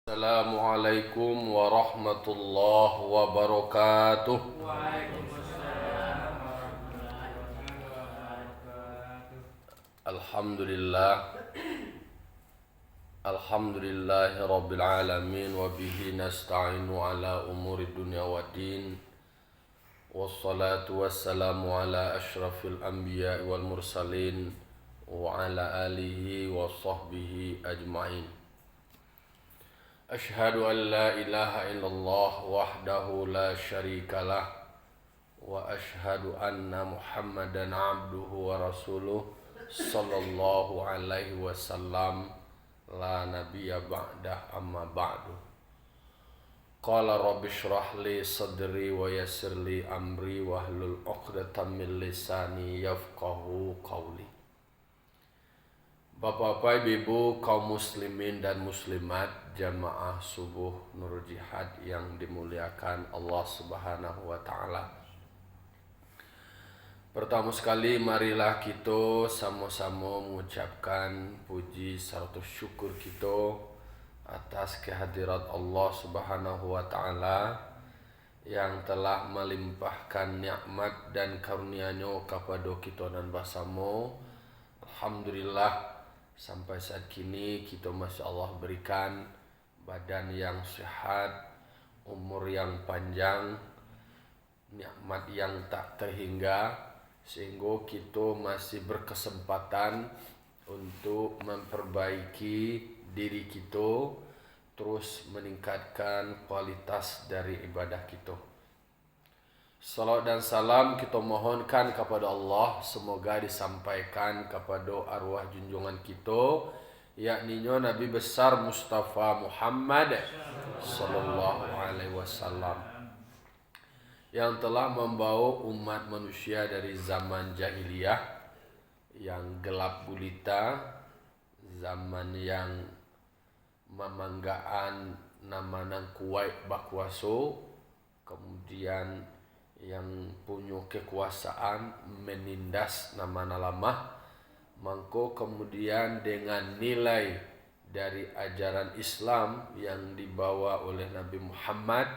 Assalamualaikum warahmatullahi wabarakatuh. Waalaikumsalam warahmatullahi wabarakatuh. Alhamdulillah. Alhamdulillahi rabbil alamin. Wa bihi nasta'inu ala umuri dunya wa din. Wassalatu wassalamu ala ashrafil anbiya wal mursalin. Wa ala alihi wa sahbihi ajma'in. Ashhadu an la ilaha illallah wahdahu la syarika lah wa ashhadu anna Muhammadan abduhu wa rasuluh sallallahu alaihi wasallam la nabiyya ba'dah amma ba'du. Qala rabbi shrah li sadri wa yassir li amri wahlul 'uqdatam min lisani yafqahu qawli. Bapak-bapak, ibu-ibu, kaum muslimin dan muslimat, jamaah subuh Nurul Jihad yang dimuliakan Allah Subhanahu wa taala. Pertama sekali marilah kita sama-sama mengucapkan puji serta syukur kita atas kehadirat Allah Subhanahu wa taala yang telah melimpahkan nikmat dan karunia-Nya kepada kita dan bersama. Alhamdulillah, sampai saat kini kita masya Allah berikan badan yang sehat, umur yang panjang, nikmat yang tak terhingga, sehingga kita masih berkesempatan untuk memperbaiki diri kita, terus meningkatkan kualitas dari ibadah kita. Salat dan salam kita mohonkan kepada Allah, semoga disampaikan kepada arwah junjungan kita, yakni Nabi besar Mustafa Muhammad sallallahu alaihi wasallam, yang telah membawa umat manusia dari zaman jahiliyah yang gelap gulita, zaman yang memanggaan nama nang kuat bakwaso, kemudian yang punya kekuasaan menindas nama lamah, mangko kemudian dengan nilai dari ajaran Islam yang dibawa oleh Nabi Muhammad,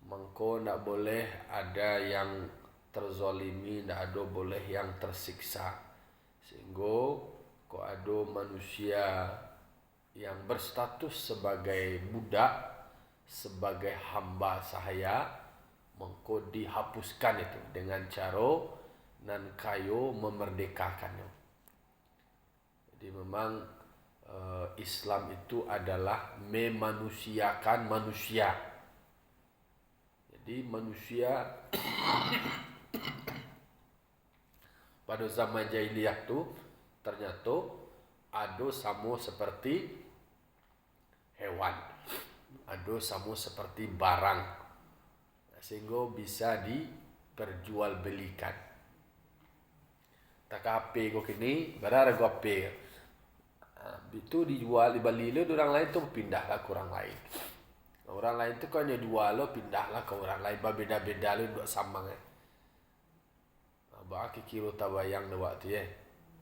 mangko tidak boleh ada yang terzalimi, tidak ada boleh yang tersiksa, sehingga kok ada manusia yang berstatus sebagai budak, sebagai hamba sahaya, mengko dihapuskan itu dengan cara nan kayo memerdekakannya. Jadi memang Islam itu adalah memanusiakan manusia. Jadi manusia pada zaman jahiliyah itu ternyata ada sama seperti hewan, ada sama seperti barang, sehingga bisa diperjualbelikan. Tak HP kau kini, berapa harga HP? Itu dijual di Bali le, orang lain tu pindahlah ke orang lain. Orang lain tu kau hanya jual lo, pindahlah ke orang lain. Beda-beda lo dua sambang bah kilo tabayang dua tu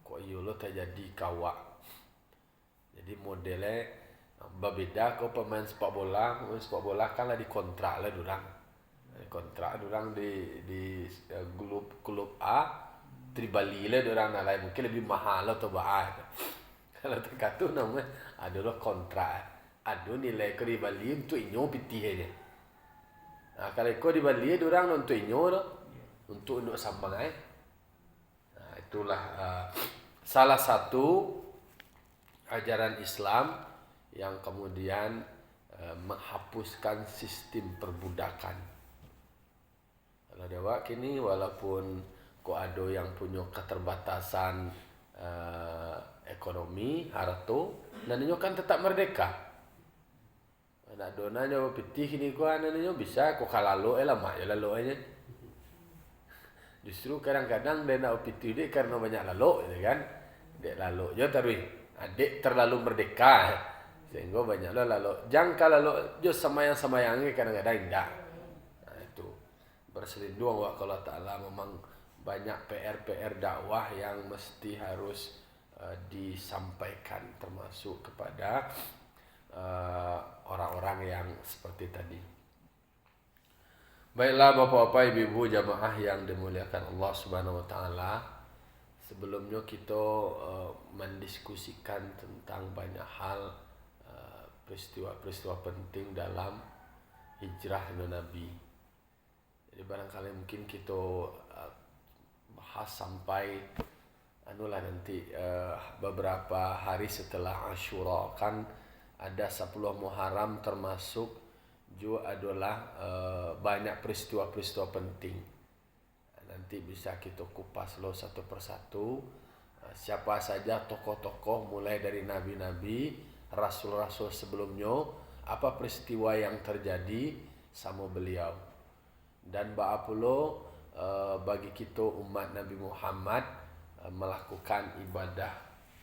kau iyo lo terjadi kawak. Jadi modelnya berbeda. Kau pemain sepak bola kan lah dikontrak lah orang. Kontrak orang di klub A, Tribali lah orang lain, mungkin lebih mahal atau bahaya. Kalau terkatu namanya adalah kontrak, ada nilai ke di Bali untuk inyo pitih aja. Nah, kalau kau di Bali orang untuk inyo untuk sambang Nah, itulah salah satu ajaran Islam yang kemudian menghapuskan sistem perbudakan. Kalau dewa kini walaupun kok ada yang punya keterbatasan ekonomi, harta, dan inyo kan tetap merdeka. Nak donanya pitih ini kau anaknya bisa kau kalalo lama ya lalu aja. Justru kadang-kadang dia nak pitih dia karena banyak lalu, kan? Dek lalu je terus. Adik terlalu merdeka, sehingga banyak lalu. Jangan kalau jo semayang-semayangnya kadang-kadang tidak. Berselindung wa Allah Ta'ala, memang banyak PR dakwah yang mesti harus disampaikan, termasuk kepada orang-orang orang yang seperti tadi. Baiklah Bapak-bapak, Ibu-ibu jamaah yang dimuliakan Allah Subhanahu wa taala. Sebelumnya kita mendiskusikan tentang banyak hal, peristiwa-peristiwa penting dalam hijrah Nabi. Jadi barangkali mungkin kita bahas sampai nanti beberapa hari setelah Asyura. Kan ada 10 Muharram termasuk juga adalah banyak peristiwa-peristiwa penting. Nanti bisa kita kupas lo satu persatu, siapa saja tokoh-tokoh mulai dari nabi-nabi, rasul-rasul sebelumnya, apa peristiwa yang terjadi sama beliau. Dan ba'apulo bagi kita umat Nabi Muhammad melakukan ibadah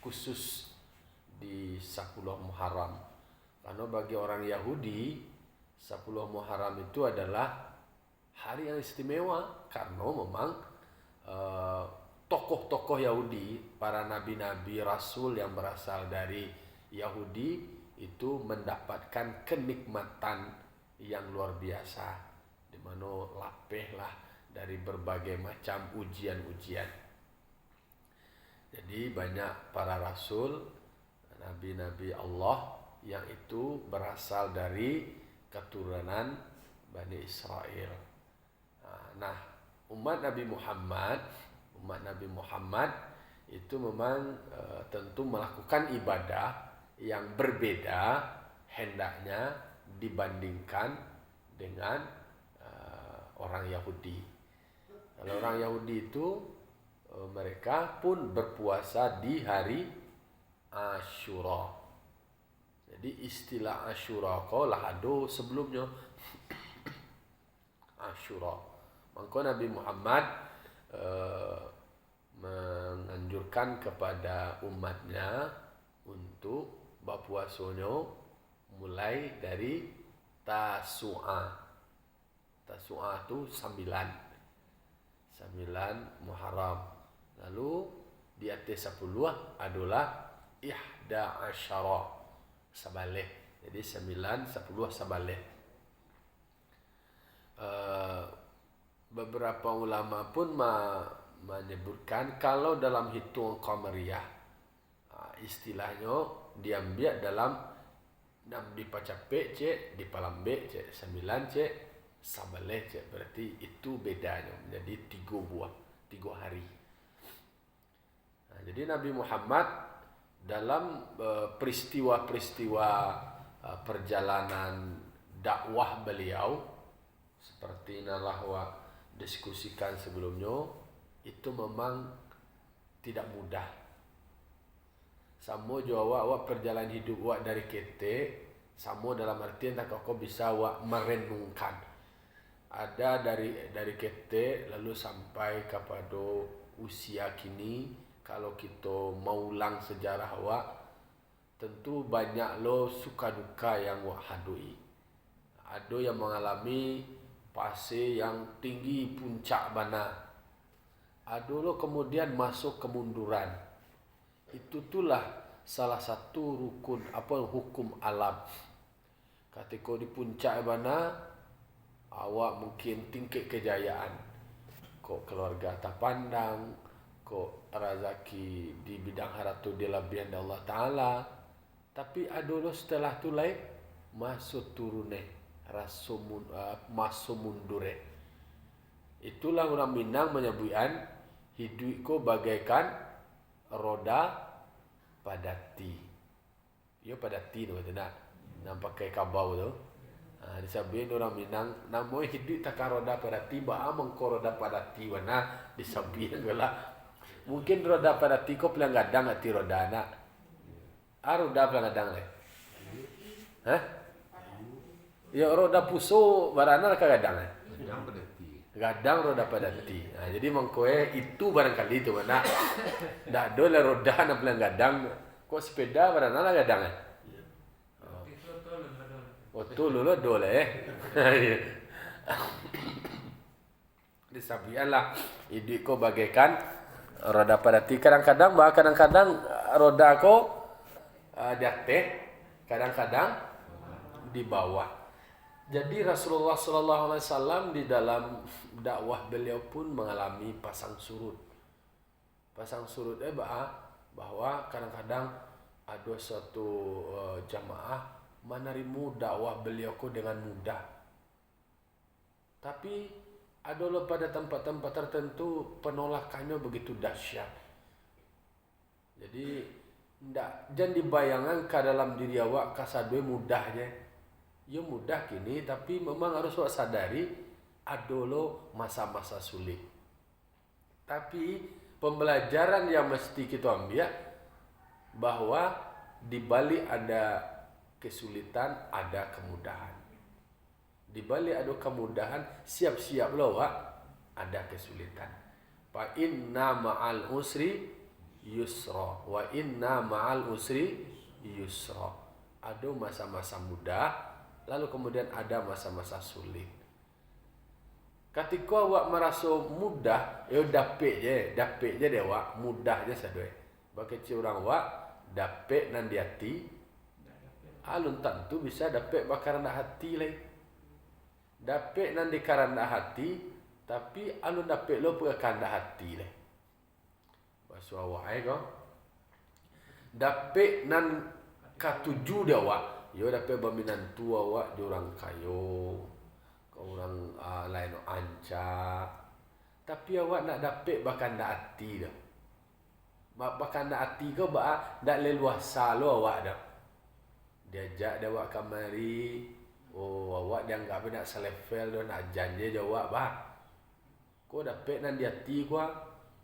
khusus di 10 Muharram. Karena bagi orang Yahudi 10 Muharram itu adalah hari yang istimewa, karena memang tokoh-tokoh Yahudi, para nabi-nabi, rasul yang berasal dari Yahudi itu mendapatkan kenikmatan yang luar biasa, di mana lapehlah dari berbagai macam ujian-ujian. Jadi banyak para rasul, nabi-nabi Allah yang itu berasal dari keturunan Bani Israel. Nah, umat Nabi Muhammad itu memang tentu melakukan ibadah yang berbeda hendaknya dibandingkan dengan orang Yahudi. Kalau orang Yahudi itu mereka pun berpuasa di hari Asyura. Jadi istilah Asyura lah ada sebelumnya. Asyura. Maka Nabi Muhammad menganjurkan kepada umatnya untuk berpuasanya mulai dari Tasu'a. Tasu'a itu 9 Muharram. Lalu di atas 10 adalah Ihda Asyara, sabaleh. Jadi 9, 10 sabaleh. Beberapa ulama pun menyebutkan kalau dalam hitung qamariyah, istilahnya diambil dalam 6 dipacapek cek, dipalambe cek, 9 cek, sabaleh cek. Berarti itu bedanya menjadi 3 buah, 3 hari. Jadi Nabi Muhammad dalam peristiwa-peristiwa perjalanan dakwah beliau, seperti nalahwa diskusikan sebelumnya, itu memang tidak mudah. Sama jua awak perjalanan hidup awak dari kete, sama dalam artian tak kau bisa awak merenungkan. Ada dari kete lalu sampai kepada usia kini. Kalau kita mau ulang sejarah awak, tentu banyak lo suka duka yang awak hadui. Ada yang mengalami fase yang tinggi puncak bana. Ada lo kemudian masuk kemunduran. Itulah salah satu rukun hukum alam. Ketika di puncak bana, awak mungkin tingkat kejayaan. Kok keluarga tak pandang, kok rezeki di bidang haratu dia lebihan dari Allah Ta'ala. Tapi ada lo setelah tu lain masuk turune masuk mundure. Itulah orang Minang menyebutkan hidup ko bagaikan roda padati. Ya padati tu betul tak? Nampak pakai kabau tu. Disabihin orang Minang namanya hidup takkan roda padati, baamang ko roda padati wana disabihin gula. Mungkin roda padati ko pelang gadang ati roda nak. Roda pelang gadang le. Hah? Ya roda puso barana ka gadang le. Gadang padati. Gadang roda padati. Jadi mangkoe itu barangkali itu mana. Dak do le roda na pelang gadang. Kok sepeda barana la gadang le. Tu lolo dole. Disabihan lah hidup ko bagaikan roda padati. Kadang-kadang roda ko diakte, kadang-kadang di bawah. Jadi Rasulullah SAW di dalam dakwah beliau pun mengalami pasang surut. Pasang surutnya bahwa kadang-kadang ada suatu jamaah menerima dakwah beliau dengan mudah. Tapi ada pada tempat-tempat tertentu penolakannya begitu dahsyat. Jadi jangan dibayangkan ke dalam diri awak kasadwe mudahnya. Ya mudah kini, tapi memang harus awak sadari ada lo masa-masa sulit. Tapi pembelajaran yang mesti kita ambil bahwa di balik ada kesulitan ada kemudahan. Di balik ada kemudahan, siap-siap lo awak ada kesulitan. Fa inna ma'al usri yusra wa inna ma'al usri yusra. Ada masa-masa mudah, lalu kemudian ada masa-masa sulit. Ketika awak merasa mudah, ya dapet je deh awak, mudah je sadwe. Bagi orang awak dapet nan di hati, alun tentu bisa dapet bakaran hati lagi. Dapet nan di karanda hati, tapi alun dapet lo perkanda hati lagi. Bahasa awak kau dapet nan katuju dia awak, yo dapet berminantu awak orang kayo, orang lain anca, tapi awak nak dapet bakanda hati dah. Bakanda hati kau dak leluasa lo awak dah. Diajak dia awak kamari, awak dianggap nak selevel do nak janji jawab Kau dapet nan di hati kok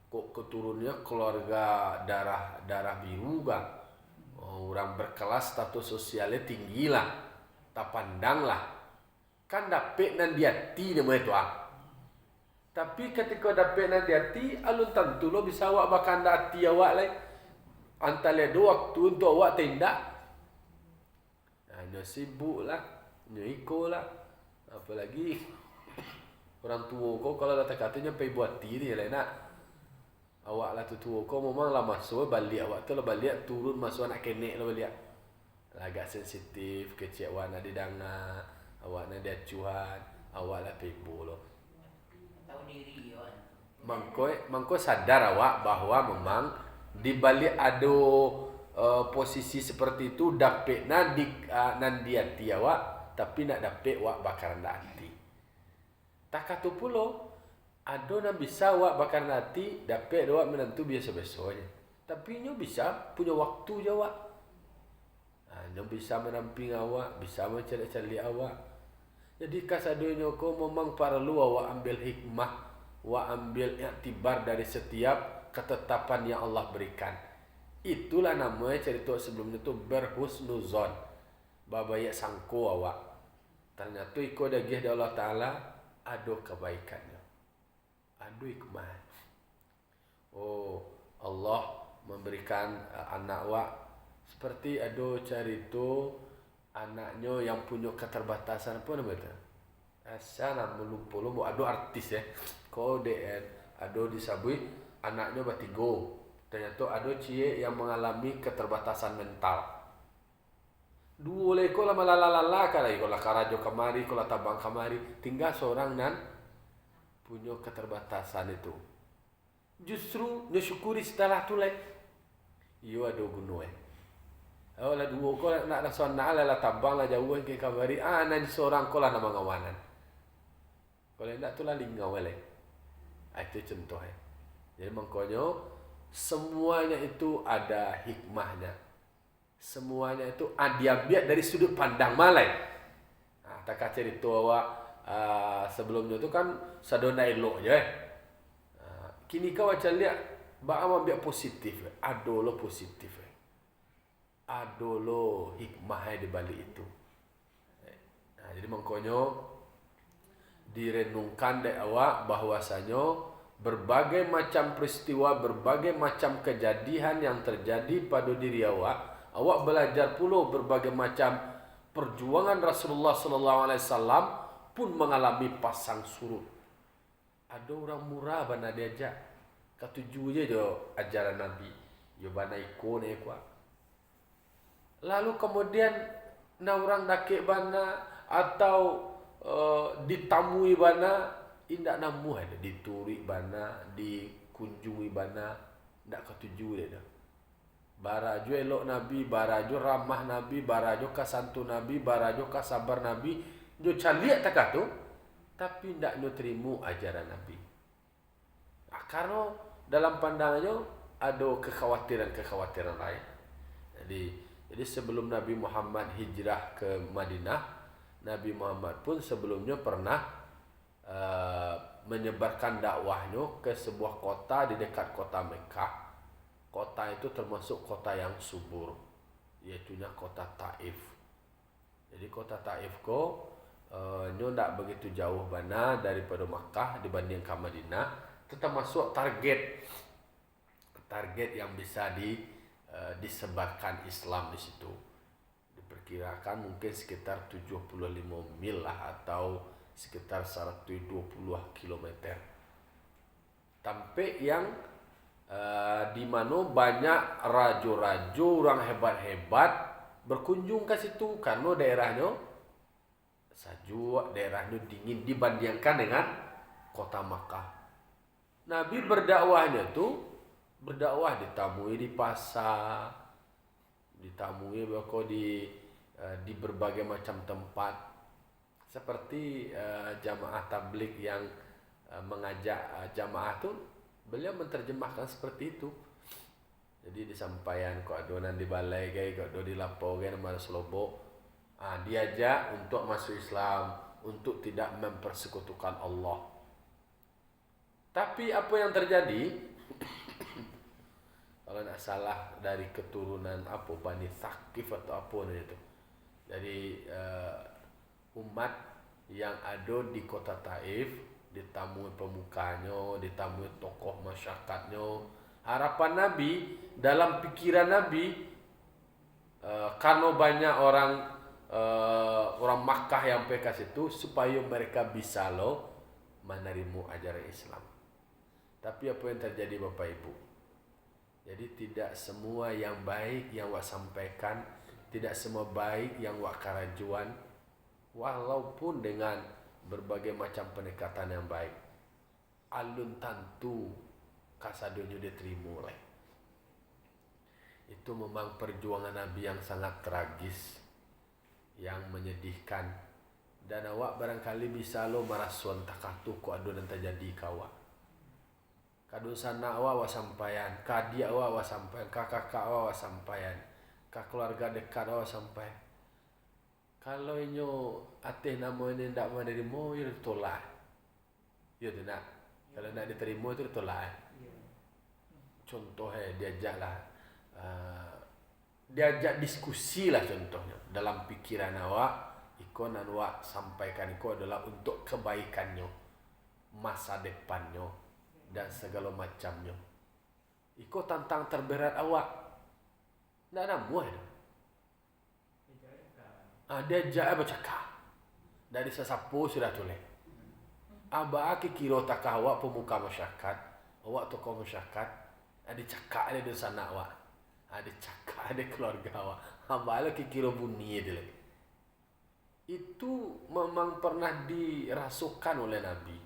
keturunnya keluarga darah biru orang berkelas status sosialnya tinggi lah, tak pandang lah. Kan dapet nan di hati nama itu Tapi ketika dapet nan di hati, alun tentu lo bisa awak bakanda hati awak lagi. Antara dua waktu untuk awak tindak. Nyo sibuk lah, nyo iko lah. Apalagi orang tua kau kalau datang katanya pergi buat diri lah nak. Awak lah tu tua kau memang lah masuk balik awak tu lah balik turun masuk anak kenek lah balik. Agak sensitif, kecil awak nak didanga, awak nak diacuhan, awak lah pergi lo. Tahu diri kan. Mangko sadar awak bahwa memang di balik ada posisi seperti itu dapet nan di hati awak, tapi nak dapet awak bakaran hati. Tak kata pula ada nak bisa awak bakaran hati dapet awak menentu biasa-biasanya. Tapi nyo bisa punya waktu je awak. Nyo bisa menamping awak, bisa mencari-cari awak. Jadi kasadonyo ko memang perlu awak ambil hikmah, awak ambil iktibar dari setiap ketetapan yang Allah berikan. Itulah namanya cerita sebelumnya tu berhusnuzon. Babaya sangko awak. Ternyata ikut dagih dari Allah Ta'ala ada kebaikannya. Ada hikmah. Allah memberikan anak awak seperti ada cerita anaknya yang punya keterbatasan apa namanya? Asal melupa lo ada artis Kau ada disabui anaknya bertiga. Ternyata ada cie yang mengalami keterbatasan mental. Dua leko lama lala kalau karajo kamari, kalau tabang kamari, tinggal seorang nan punya keterbatasan itu. Justru nysyukuri setelah tu yo ada gunung lah dua ko nak nasona lah tabang lah jauh ke kamari nan seorang ko lah nama ngawanan. Kalau nak tu lah lingau itu contoh Jadi makanya semuanya itu ada hikmahnya. Semuanya itu diambil dari sudut pandang malai. Tak cerita awak sebelumnya tu kan sadona elok je. Kini kau macam lihat ambil positif. Ada positif. Ada hikmah di balik itu. Jadi makanya direnungkan dari awak bahwasanya berbagai macam peristiwa, berbagai macam kejadian yang terjadi pada diri awak belajar pula berbagai macam perjuangan Rasulullah SAW pun mengalami pasang surut. Ada orang murah bana diajak, ketujuh je ajaran Nabi, yo bana ikut. Lalu kemudian na orang dake bana atau ditamui bana indak namu ada dituri bana dikunjungi bana ndak ketuju dia. Barajo elok Nabi, barajo ramah Nabi, barajo kasantu Nabi, barajo kasabar Nabi, jo caliak tak tu, tapi ndak nyo terima ajaran Nabi. Karena dalam pandangannya ada kekhawatiran lain. Jadi sebelum Nabi Muhammad hijrah ke Madinah, Nabi Muhammad pun sebelumnya pernah menyebarkan dakwahnya ke sebuah kota di dekat kota Mekah. Kota itu termasuk kota yang subur, yaitunya kota Taif. Jadi kota Taif nyo ndak begitu jauh bana daripada Makkah dibandingkan Madinah, tetap masuk target yang bisa disebarkan Islam di situ. Diperkirakan mungkin sekitar 75 mil lah atau sekitar 120 km. Sampai yang di mana banyak rajo-rajo orang hebat-hebat berkunjung ke situ karena daerahnya sejuk, daerahnya dingin dibandingkan dengan kota Makkah. Nabi berdakwahnya berdakwah ditamui di pasar, ditamui di berbagai macam tempat, seperti jamaah tabligh yang mengajak jamaah tu, beliau menerjemahkan seperti itu. Jadi disampaikan kok adonan di balai gay, kok do di lapau gay nama Selobok, diajak untuk masuk Islam, untuk tidak mempersekutukan Allah. Tapi apa yang terjadi? Kalau tidak salah dari keturunan Bani Thaqif atau apa itu. Jadi umat yang ada di kota Taif ditamui pemukanya, ditamui tokoh masyarakatnya. Harapan Nabi, dalam pikiran Nabi, karena banyak orang Makkah yang pergi ke situ, supaya mereka bisa menerima ajaran Islam. Tapi apa yang terjadi Bapak Ibu? Jadi tidak semua yang baik yang wak sampaikan, tidak semua baik yang wak karajuan, walaupun dengan berbagai macam pendekatan yang baik, alun tentu kasadonyo diterima oleh. Itu memang perjuangan Nabi yang sangat tragis, yang menyedihkan. Dan awak barangkali bisa marason takatu ko adonan terjadi kawa. Kadun sana awak sampaian, kadi awak sampaian, kakak awak sampaian, keluarga dekat awak sampaian. Kalau inyo ateh nama ini ndak menerima, itu ditolak. Ya tu nak. Kalau nak diterima itu ditolak. Contoh diajak diskusi lah contohnya. Dalam pikiran awak, ikon dan awak sampaikan itu adalah untuk kebaikannya, masa depannya, dan segala macamnya. Iko tantang terberat awak. Ndak ada muah itu. Dia jaya bercakap. Dari sesapu sudah tulis. Aba aki kiro takah awak pemuka masyarakat, awak tokoh masyarakat, ada cakap ada di sana awak, ada cakap ada keluarga awak. Aba lagi kiro bunyi dia lagi. Itu memang pernah dirasukan oleh Nabi.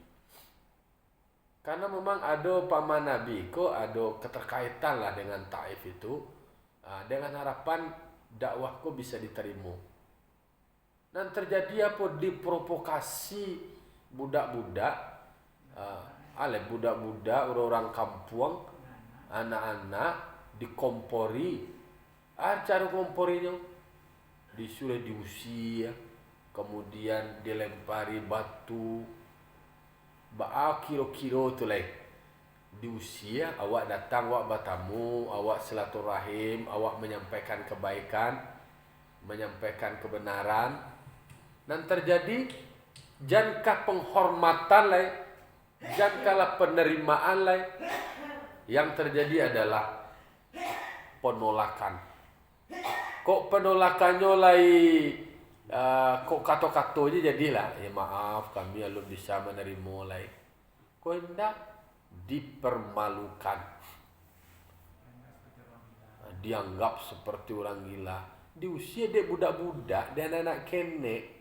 Karena memang ada paman Nabi ada keterkaitan lah dengan Taif itu, dengan harapan dakwahku bisa diterima. Dan terjadi apa? Diprovokasi budak-budak, budak-budak orang-orang kampung, anak-anak dikompori. Cara komporinya disuruh diusir, kemudian dilempari batu. Kiro-kiro tu lah diusir, awak datang, awak bertamu, awak silaturahim, awak menyampaikan kebaikan, menyampaikan kebenaran. Dan terjadi jangka penghormatan lah, jangka penerimaan lah. Yang terjadi adalah penolakan. Kok penolakannya lah kok kato-kato aja jadilah. Ya maaf, kami belum bisa menerima lah. Kok hendak dipermalukan, dianggap seperti orang gila, di usia dia budak-budak dan anak kenek.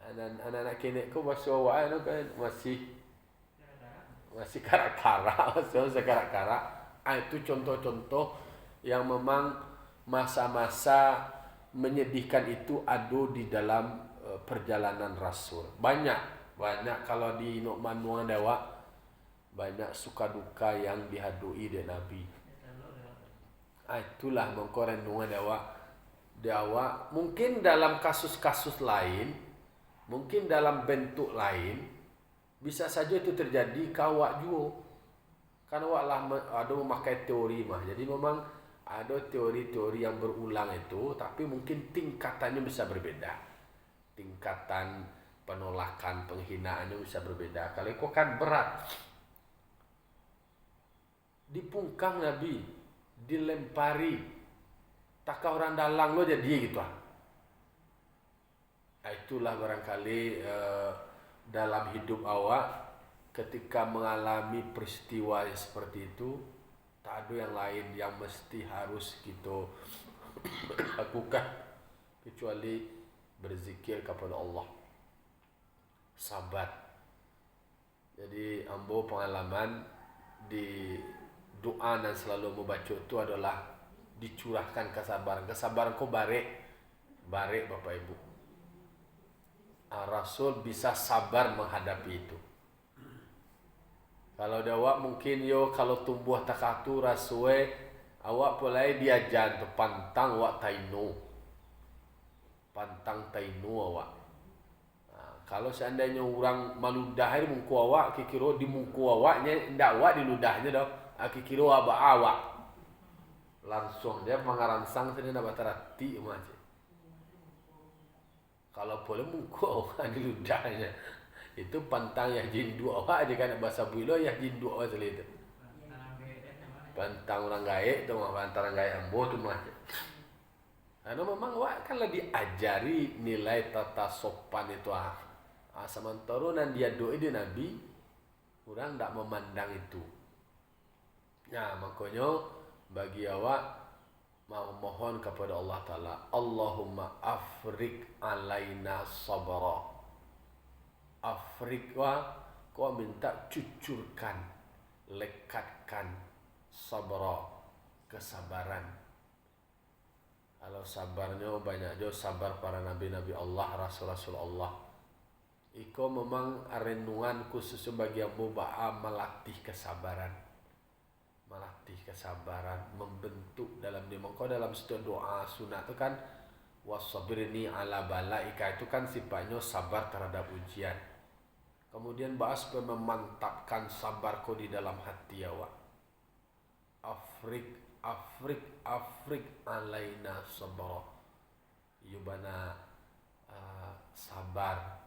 Anak-anak kenek kau masih awak itu kan masih karak-karak, masih karak-karak. Itu contoh-contoh yang memang masa-masa menyedihkan itu ada di dalam perjalanan Rasul. Banyak kalau di Nu'man Dewa banyak suka duka yang dihadui dari Nabi. Itulah mengko renungan Dewa. Mungkin dalam kasus-kasus lain, mungkin dalam bentuk lain, bisa saja itu terjadi kawak juga. Kan awak lah ada memakai teori mah. Jadi memang ada teori-teori yang berulang itu, tapi mungkin tingkatannya bisa berbeda. Tingkatan penolakan, penghinaannya bisa berbeda. Kalau kau kan berat. Dipungkang Nabi, dilempari. Takkah orang dalang lo jadi gitu ah. Itulah barangkali dalam hidup awak ketika mengalami peristiwa yang seperti itu, tak ada yang lain yang mesti harus kita lakukan kecuali berzikir kepada Allah, sabar. Jadi ambo pengalaman di doa dan selalu membaca itu adalah dicurahkan kesabaran kau barek Bapak Ibu. Rasul bisa sabar menghadapi itu. Kalau awak mungkin kalau tumbuh takatu rasue awak mulai diajar tu pantang tainu awak. Kalau seandainya orang maludah ini muku awak, kikiro di muku awaknya ndak awak di ludahnya dah. Kikiro awak langsung dia mengaransang sini nak batarati macam. Kalau boleh muku awak di ludahnya. Itu pantang yang jindu awak aja kan bahasa Bulo yang jindu awak sekali itu. Pantang orang gaek tu mah pantang orang gaek ambo tu mah. Karena memang awak kan lah diajari nilai tata sopan itu sementara nan dia doa di Nabi orang tak memandang itu. Nah, makanya bagi awak mau mohon kepada Allah Ta'ala, Allahumma afrik alaina sabra. Afrika kau minta cucurkan, lekatkan sabra, kesabaran. Kalau sabarnya banyak jo sabar para nabi-nabi Allah, rasul-rasul Allah. Iko memang renungan khusus bagi ambo ba'a melatih kesabaran. Membentuk dalam dia. Maka dalam setiap doa sunat itu kan wasabirni ala balaika, itu kan sifatnya sabar terhadap ujian. Kemudian bahas memantapkan sabarku di dalam hati awak. Afrik alaina sabra. Yubana sabar.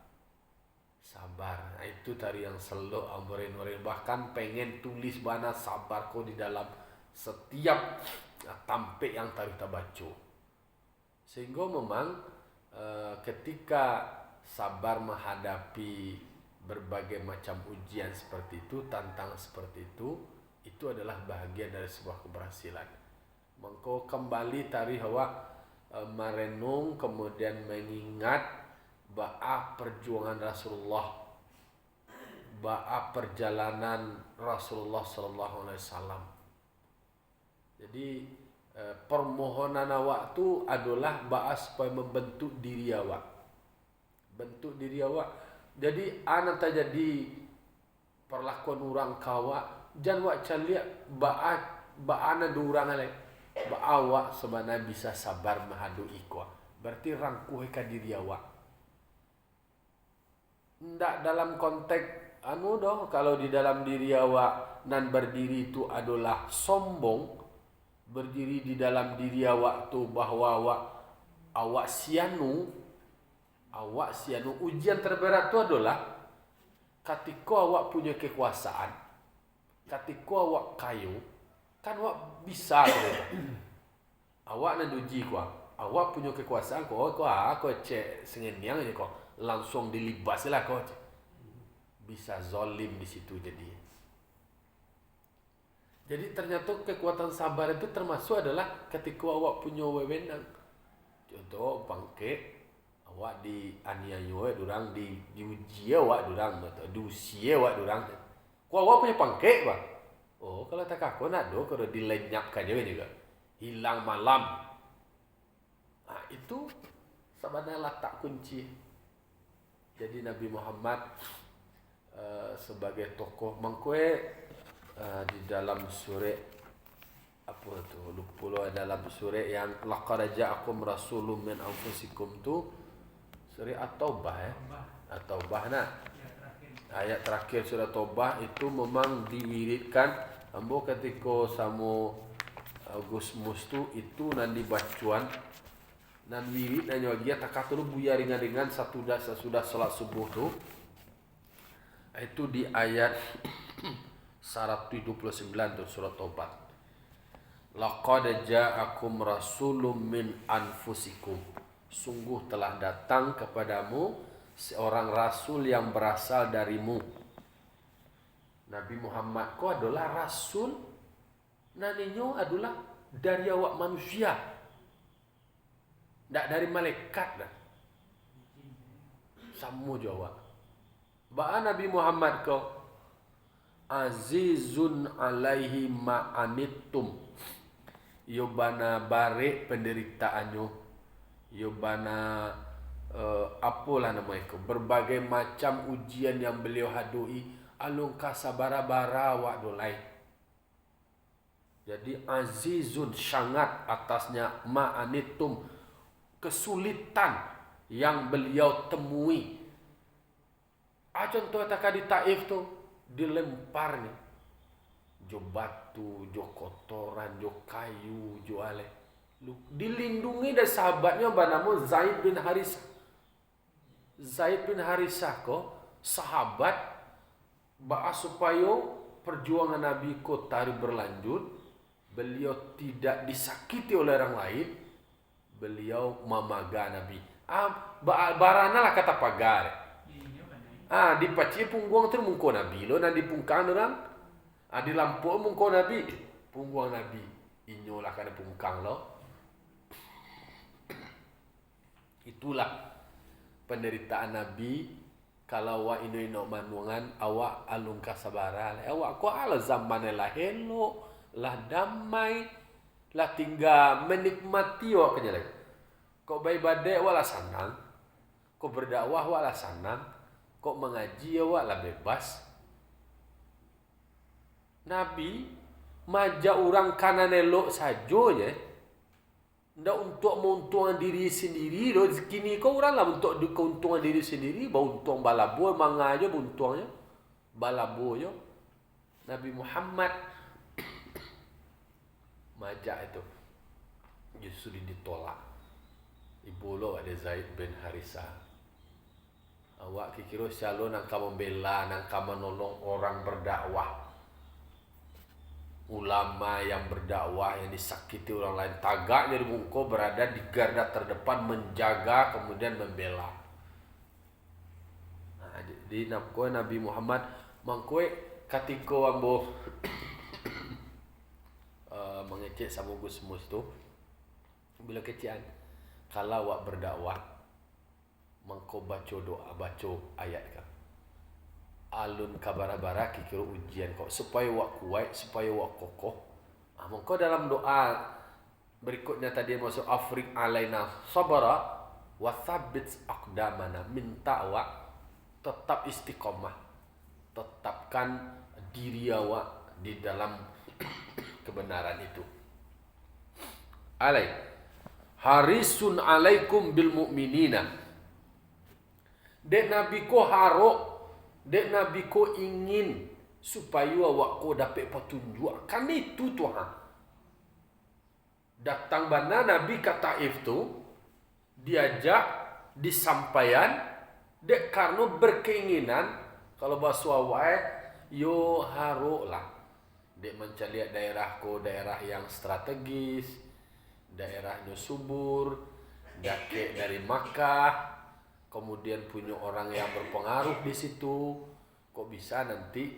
Nah, itu tadi yang selalu amborin bahkan pengen tulis bana sabarku di dalam setiap tampik yang tadi kita baca. Sehingga memang ketika sabar menghadapi berbagai macam ujian seperti itu, tantangan seperti itu adalah bahagian dari sebuah keberhasilan. Mengko kembali tari awak merenung kemudian mengingat ba'a perjuangan Rasulullah, ba'a perjalanan Rasulullah sallallahu alaihi wasallam. Jadi permohonan awak tu adalah ba'a supaya membentuk diri awak. Bentuk diri awak. Jadi anak tak jadi perlakuan orang kawa jangan wak caliak ba'ana durang alai ba'awak sebenarnya bisa sabar menghadu ikwa. Berarti rangkuhkan diri awak. Ndak dalam konteks kalau di dalam diri awak nan berdiri itu adalah sombong, berdiri di dalam diri awak tu bahwa awak sianu. Ujian terberat itu adalah ketika awak punya kekuasaan, ketika awak kayu, kan awak bisa gitu. Awak nak uji awak punya kekuasaan kau cek sengenyang aja kau langsung dilibas lah kau bisa zolim di situ jadi. Jadi ternyata kekuatan sabar itu termasuk adalah ketika awak punya wewenang. contoh pangke awak dianiaya durang diuji awak durang atau diusia awak durang. Kau awak punya pangke bah. Oh kalau tak aku nak do kalau dilenyapkan juga hilang malam. Nah itu sebenarnya letak kunci. Jadi Nabi Muhammad sebagai tokoh mengkue di dalam surah apa tu lupa dalam surah yang laqad ja'akum rasulun min anfusikum tu surah At-Taubah At-Taubah nah. Ayat terakhir surah Taubah itu memang diwiridkan ambo ketika samo Gusmus tu itu nanti bacuan nan wirid nanyo dia takatulu buya ringan-ringan sesudah salat subuh tu itu di ayat 179 tu surah Taubah. Laqad ja'akum rasulun min anfusikum. Sungguh telah datang kepadamu seorang rasul yang berasal darimu. Nabi Muhammad ko adalah rasul, naninyo adalah dari awak manusia. Tak dari malaikat dah. Sama jawab. Ba'a Nabi Muhammad ko azizun alaihi ma'anittum. Yo bana bare penderitaannya. Yo bana apalah namanya ko berbagai macam ujian yang beliau hadui alung kasabara-bara wak dolai. Jadi azizun sangat atasnya ma'anittum kesulitan yang beliau temui. Contoh tak di Taif tu dilempar ni. Jo batu, jo kotoran, jo kayu, jo ale. Dilindungi dari sahabatnya bernama Zaid bin Harisah. Zaid bin Harisah ko sahabat supaya perjuangan Nabi ko tari berlanjut, beliau tidak disakiti oleh orang lain, beliau memaga Nabi. Barana lah kata pagar. Di paci pungguang tu mungko Nabi lo, nanti pungkang orang. Di lampu mungko Nabi, pungguang Nabi. Inyolah kana pungkang lo. Itulah penderitaan Nabi. Kalau awak ino manuangan, awak alung kasabaran. Awak ko ala zaman lah hello, lah damai, lah tinggal menikmati awak kerja lagi. Kok beribadah awak lah senang, kok berdakwah awak lah senang, kok mengaji awak lah bebas. Nabi majak orang kanan elok saja ya. Ndak untuk menguntungkan diri sendiri loh. Kini kau orang lah untuk keuntungan diri sendiri. Untung balabo manga aja untungnya. Balabo yo. Nabi Muhammad majak itu justru ditolak. Ibu lo ada Zaid bin Harisah. Awak kira selalu nangka membela, nangka menolong orang berdakwah. Ulama yang berdakwah yang disakiti orang lain tagaknya di muka berada di garda terdepan menjaga kemudian membela. Di Nabi Muhammad mangkoi ketika ambo mengecek sama Gusmus tu bila kecian kalau awak berdakwah mangko baca doa baca ayat kan alun kabara-bara kikira ujian kok supaya wak kuat, supaya wak kokoh. Maka dalam doa berikutnya tadi masuk afrik alaina sabara wa tsabbit aqdamana, minta wak tetap istiqomah. Tetapkan diri awak di dalam kebenaran itu. Alai harisun alaikum bil mu'minina. Dek Nabi ko harok, dek Nabi ko ingin supaya awak ko dapat petunjuk. Kan itu Tuhan. Datang bana Nabi ke Taif tu diajak disampaikan dek karena berkeinginan kalau bahasa awak yo harok lah. Dek mencari daerah ko daerah yang strategis, daerahnya subur, dake dari Makkah. Kemudian punya orang yang berpengaruh di situ, kok bisa nanti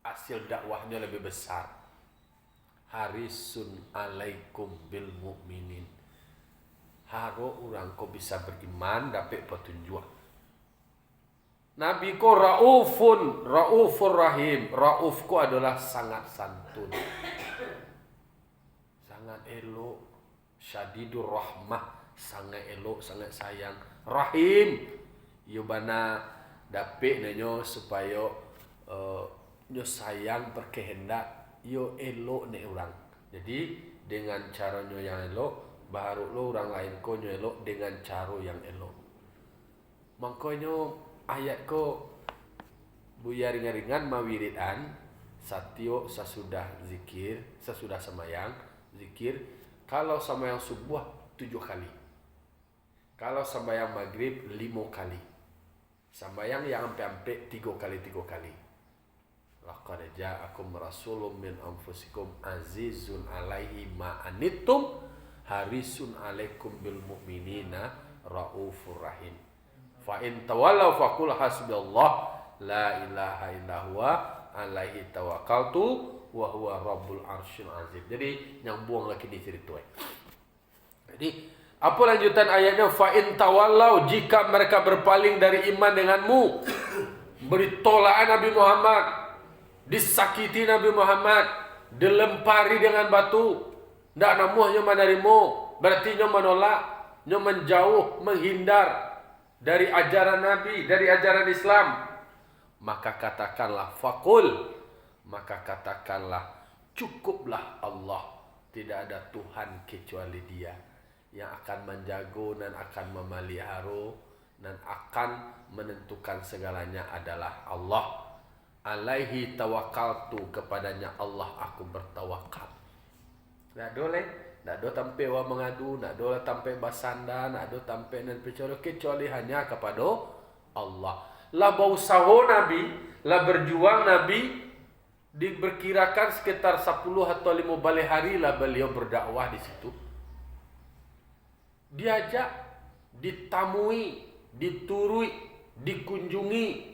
hasil dakwahnya lebih besar. Harisun alaikum bil mu'minin. Harus orang ko bisa beriman dapat petunjuk. Nabi ko raufur rahim. Rauf ko adalah sangat santun, sangat elok, syadidur rahmah, sangat elok, sangat sayang. Rahim, yo bana dapat nenyo supaya nyo sayang berkehendak, yo elok ne orang. Jadi dengan cara nyo yang elok, baru lo orang lain ko nyo elok dengan cara yang elok. Makanya ayat ko buya ringan-ringan mawiridan satyo sesudah zikir, sesudah semayang zikir. Kalau semayang subuh 7 kali, kalau semayang maghrib 5 kali, semayang yang ampe-ampe 3 kali. Laqad ja'akum rasulun min anfusikum azizun alaihi ma anittum harisun alaikum bil mu'minina raufur rahim. Fa in tawallaw faqul hasbiyallah la ilaha illa huwa alaihi tawakkaltu wa huwa rabbul arsyil azim. Jadi nyambung lagi di cerita. Jadi apa lanjutan ayatnya? Fa in tawallaw, jika mereka berpaling dari iman denganmu, beri tolaan Nabi Muhammad, disakiti Nabi Muhammad, dilempari dengan batu, ndak namuhnya menerima, berarti nyo menolak, nyo menjauh, menghindar dari ajaran Nabi, dari ajaran Islam. Maka katakanlah faqul, maka katakanlah cukuplah Allah, tidak ada Tuhan kecuali Dia yang akan menjaga dan akan memelihara dan akan menentukan segalanya adalah Allah. Alaihi tawakkaltu, kepadanya Allah aku bertawakal. Nak boleh, nak do tampe wa mengadu, nak do tampe basanda, nak do tampe nan kecuali hanya kepada Allah. Lah bausaho Nabi, lah berjuang Nabi, diperkirakan sekitar 10 atau 15 hari lah beliau berdakwah di situ. Diajak, ditamui, diturui, dikunjungi.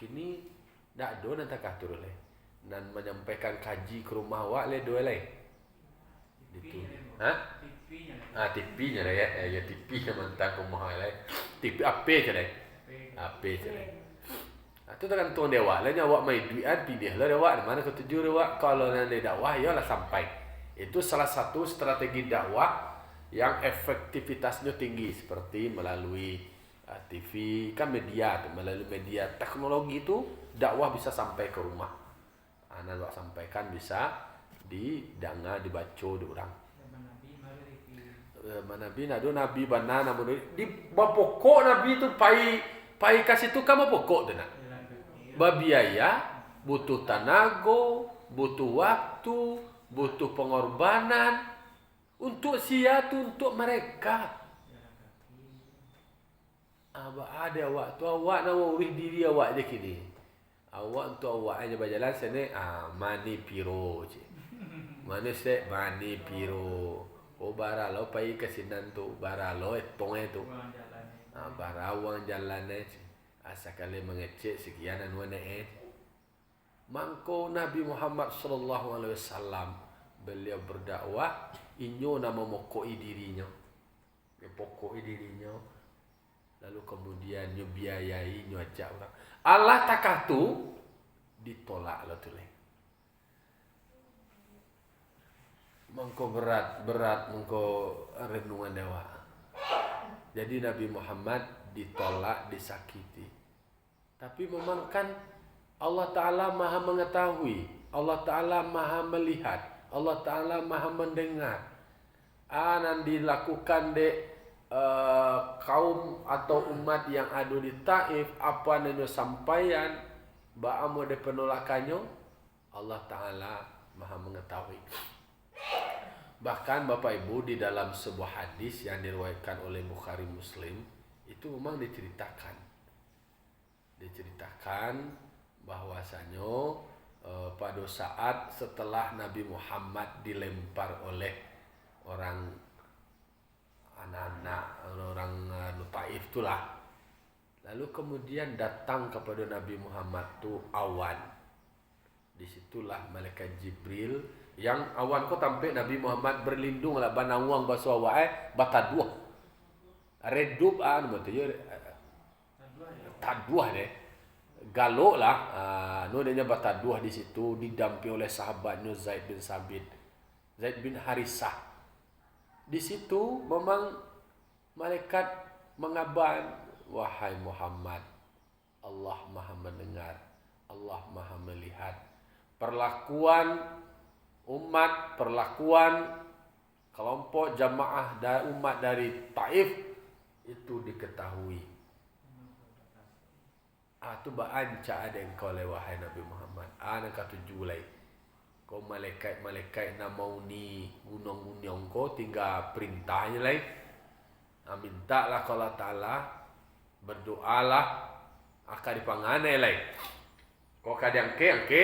Kini dak do nanti katur le, nan menyampaikan kaji ke rumah awak le do le. Itu, TV-nya le ya TV-nya mentang rumah le. TV apa je le? Apa je le? Itu tergantung dewa le, awak mai duitan pilih lah dewa mana ketuju dewa. Kalau nanti dakwah ya lah sampai. Itu salah satu strategi dakwah yang efektivitasnya tinggi, seperti melalui TV, kan media, melalui media teknologi itu dakwah bisa sampai ke rumah. Anak buat sampaikan bisa didanga, dibaca di orang. Nabi nado nabi bana namun di pokok nabi itu pai kasih tu kamu pokok tu nak. Babiaya, butuh tenaga, butuh waktu, butuh pengorbanan untuk untuk mereka. Ada awak tu, awak nak urus diri awak je kini. Awak untuk awak hanya berjalan sana, mani piro je. Mana se mani piro. Oh baralo pai ke sinan tu, baralo etong tu. Barawang jalan je. Asakale mengecek sekian dan wana Mangko Nabi Muhammad sallallahu alaihi wasallam beliau berdakwah, inyo nama mokoi dirinya. Pokoi dirinya. Lalu kemudian nyo biayai, nyo ajak orang. Allah takatu ditolak lah tu le. Mengko berat mengko renungan dewa. Jadi Nabi Muhammad ditolak, disakiti. Tapi memang kan Allah Ta'ala maha mengetahui, Allah Ta'ala maha melihat, Allah Ta'ala maha mendengar. Nan dilakukan kaum atau umat yang ada di Taif, apa yang sampaian, ba'amu de penolakannya, Allah Ta'ala maha mengetahui. Bahkan Bapak Ibu, di dalam sebuah hadis yang diriwayatkan oleh Bukhari Muslim, itu memang diceritakan bahwasanya pada saat setelah Nabi Muhammad dilempar oleh orang anak-anak, orang Taif itulah, lalu kemudian datang kepada Nabi Muhammad tu awan. Disitulah malaikat Jibril Yang awan ko tampe Nabi Muhammad berlindung lah banawang baso awak bataduah. Redup betul ya. Taduah deh. Galok lah. No dia bataduah di situ didampingi oleh sahabatnya Zaid bin Sabit. Zaid bin Harisah. Di situ memang malaikat mengabar, wahai Muhammad, Allah Maha mendengar, Allah Maha melihat. Perlakuan umat, perlakuan kelompok jamaah dan umat dari Taif itu diketahui. Tu baanca ada engkau le wahai Nabi Muhammad. Nak katuju lai. Kau malaikat-malaikat nak mau ni gunung-gunung kau tinggal perintahnya lai. Mintalah kalau Allah Ta'ala, berdoalah akan dipanganai lai. Kau kadang angke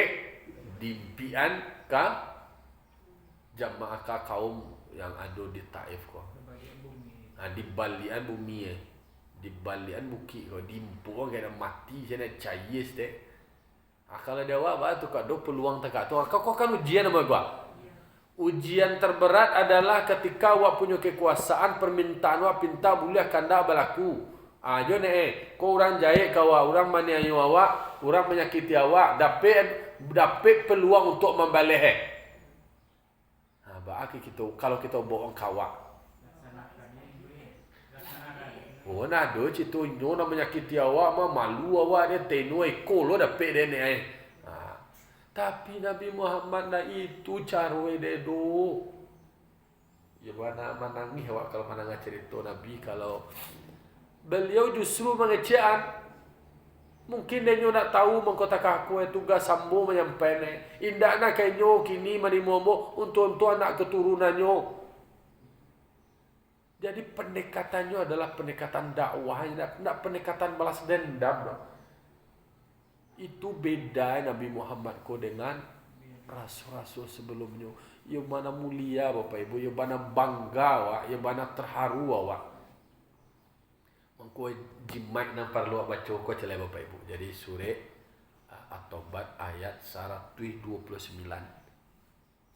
dimpian ka jamaah ka kaum yang ada di Taif kau. Di balian bumi di balian buki kau dimpu kau kena mati sana cayis deh. Kalau dia awak tu kau peluang tekak tu kau kan ujian sama gua. Ujian terberat adalah ketika awak punya kekuasaan, permintaan awak pinta boleh kanda berlaku. Jo kau orang jahit kau orang maniayu awak, orang menyakiti awak, dapat peluang untuk membaleh. Baaki kita kalau kita bohong kawak. Nah do citu nyona menyakiti awak mah malu awak dia tenu eko lo dapat dia ni. Tapi Nabi Muhammad dah itu cara dia do. Ya mana menangis awak kalau mana cerita Nabi kalau beliau justru mengecean. Mungkin dia nak tahu mengkotak aku tugas sambo menyampaikan. Indahna kainyo kini mani momo untuk anak keturunannya. Jadi pendekatannya adalah pendekatan dakwah, tidak pendekatan balas dendam. Itu beda Nabi Muhammad ko dengan rasul-rasul sebelumnya. Ya mana mulia Bapak Ibu, ya mana bangga awak, ya mana terharu awak. Mengko jimat nang perlu baca ko celai Bapak Ibu. Jadi surah At-Taubah ayat 129.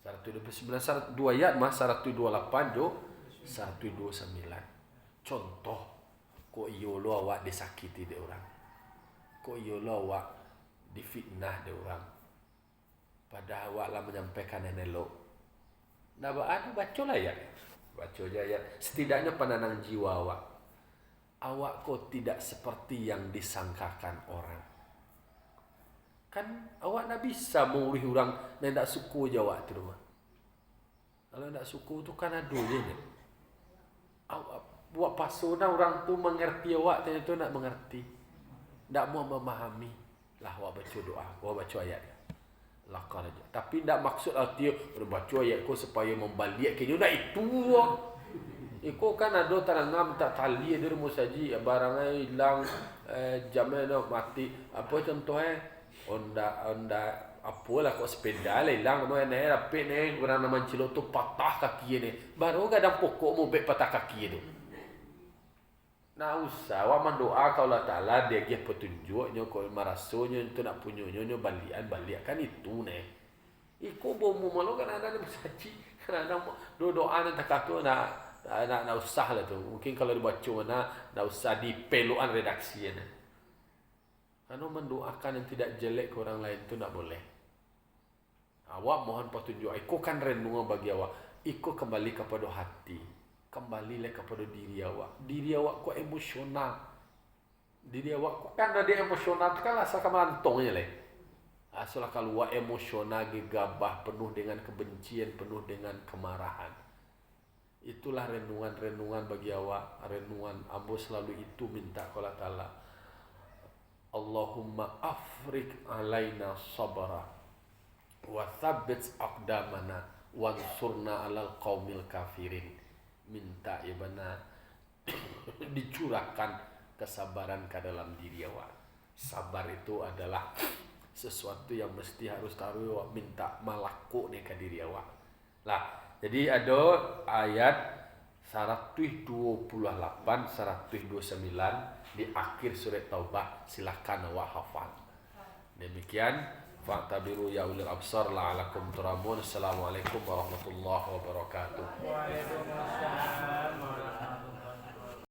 129 syarat 2 ayat mah 128 jo 129. Contoh ko iyo lo awak disakiti de orang. Ko iyo lo awak difitnah de orang. Padahal awak lah menyampaikan yang elok. Nah, baca lah ayat. Baca je ayat. Setidaknya penenang jiwa awak. Awak kok tidak seperti yang disangkakan orang. Kan awak nak bisa mengurus orang yang tak suku je awak tu rumah. Kalau tak suku tu kan ada je ni. Awak buat pasona orang tu mengerti awak tu nak mengerti. Tak mau memahami. Lah awak baca doa, awak baca ayat. Lakar aja. Tapi tak maksud arti baca ayat kau supaya membalik ke nak itu. Iko kan ada tanam tak tali dia musaji barangnya hilang jamnya nak mati. Apa contohnya? Onda apalah kok sepeda lah hilang no ene rapi ni orang nama cilok tu patah kaki ni. Baru kadang pokok mau bet patah kaki tu. Nah usah awak mendoa kau Allah Ta'ala dia give petunjuknya kau marasonya itu nak punyanya balian kan itu ni. Iko bomo malu kan ada musaji kan ada doa nak kata nak usah lah tu. Mungkin kalau dibaca mana nak usah di peluan redaksi ni. Karena mendoakan yang tidak jelek ke orang lain tu tak boleh. Awak mohon petunjuk. Iko kan renungan bagi awak. Iko kembali kepada hati. Kembalilah kepada diri awak. Diri awak kok emosional. Diri awak kok kan ada emosional tu kan asal melantongnya lah. Asal kalau awak emosional, gegabah, penuh dengan kebencian, penuh dengan kemarahan. Itulah renungan-renungan bagi awak. Renungan ambo selalu itu minta kepada Allah Ta'ala. Allahumma afrik alaina sabara wa thabbit aqdamana wansurna alal qaumil kafirin. Minta ya benar dicurahkan kesabaran ke dalam diri awak. Sabar itu adalah sesuatu yang mesti harus taruh awak minta malaku ni ke diri awak. Lah, jadi ada ayat 128 129 di akhir surat Taubah, silakan awak hafal. Demikian fa'tabiru ya ulil absar la'alakum turamun. Assalamualaikum warahmatullahi wabarakatuh. Waalaikumsalam.